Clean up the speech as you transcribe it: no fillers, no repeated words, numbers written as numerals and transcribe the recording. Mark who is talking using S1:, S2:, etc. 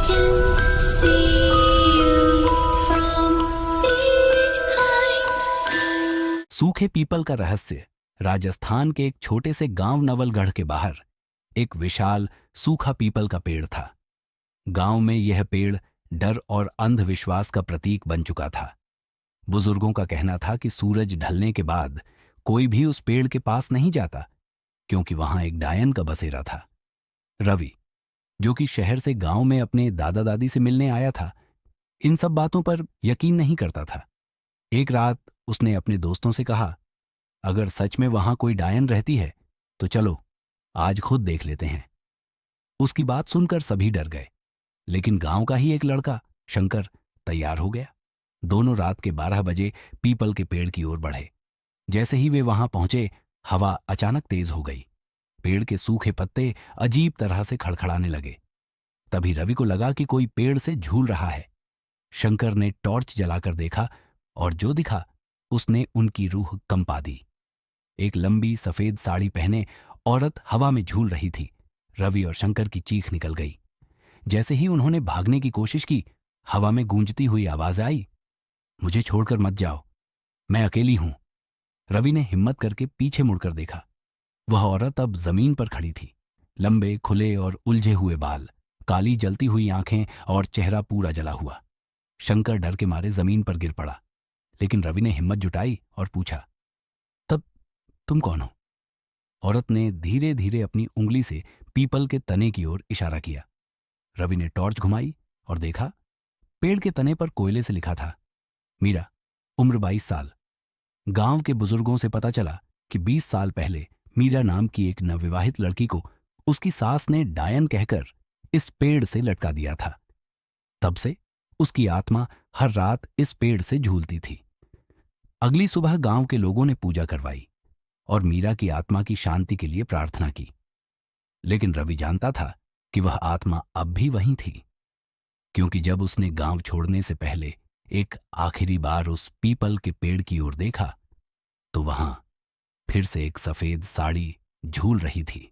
S1: can see you from behind.
S2: सूखे people का रहस्य। राजस्थान के एक छोटे से गांव नवलगढ़ के बाहर एक विशाल सूखा पीपल का पेड़ था। गांव में यह पेड़ डर और अंधविश्वास का प्रतीक बन चुका था। बुजुर्गों का कहना था कि सूरज ढलने के बाद कोई भी उस पेड़ के पास नहीं जाता, क्योंकि वहां एक डायन का बसेरा था। रवि, जो कि शहर से गांव में अपने दादा दादी से मिलने आया था, इन सब बातों पर यकीन नहीं करता था। एक रात उसने अपने दोस्तों से कहा, अगर सच में वहां कोई डायन रहती है तो चलो आज खुद देख लेते हैं। उसकी बात सुनकर सभी डर गए, लेकिन गांव का ही एक लड़का शंकर तैयार हो गया। दोनों रात के 12 बजे पीपल के पेड़ की ओर बढ़े। जैसे ही वे वहां पहुंचे, हवा अचानक तेज हो गई। पेड़ के सूखे पत्ते अजीब तरह से खड़खड़ाने लगे। तभी रवि को लगा कि कोई पेड़ से झूल रहा है। शंकर ने टॉर्च जलाकर देखा और जो दिखा उसने उनकी रूह कंपा दी। एक लंबी सफेद साड़ी पहने औरत हवा में झूल रही थी। रवि और शंकर की चीख निकल गई। जैसे ही उन्होंने भागने की कोशिश की, हवा में गूंजती हुई आवाज आई, मुझे छोड़कर मत जाओ, मैं अकेली हूं। रवि ने हिम्मत करके पीछे मुड़कर देखा। वह औरत अब जमीन पर खड़ी थी। लंबे खुले और उलझे हुए बाल, काली जलती हुई आंखें और चेहरा पूरा जला हुआ। शंकर डर के मारे जमीन पर गिर पड़ा, लेकिन रवि ने हिम्मत जुटाई और पूछा, तब तुम कौन हो? औरत ने धीरे धीरे अपनी उंगली से पीपल के तने की ओर इशारा किया। रवि ने टॉर्च घुमाई और देखा, पेड़ के तने पर कोयले से लिखा था, मीरा, उम्र 22 साल। गांव के बुजुर्गों से पता चला कि 20 साल पहले मीरा नाम की एक नवविवाहित लड़की को उसकी सास ने डायन कहकर इस पेड़ से लटका दिया था। तब से उसकी आत्मा हर रात इस पेड़ से झूलती थी। अगली सुबह गांव के लोगों ने पूजा करवाई और मीरा की आत्मा की शांति के लिए प्रार्थना की। लेकिन रवि जानता था कि वह आत्मा अब भी वहीं थी, क्योंकि जब उसने गांव छोड़ने से पहले एक आखिरी बार उस पीपल के पेड़ की ओर देखा, तो वहां फिर से एक सफेद साड़ी झूल रही थी।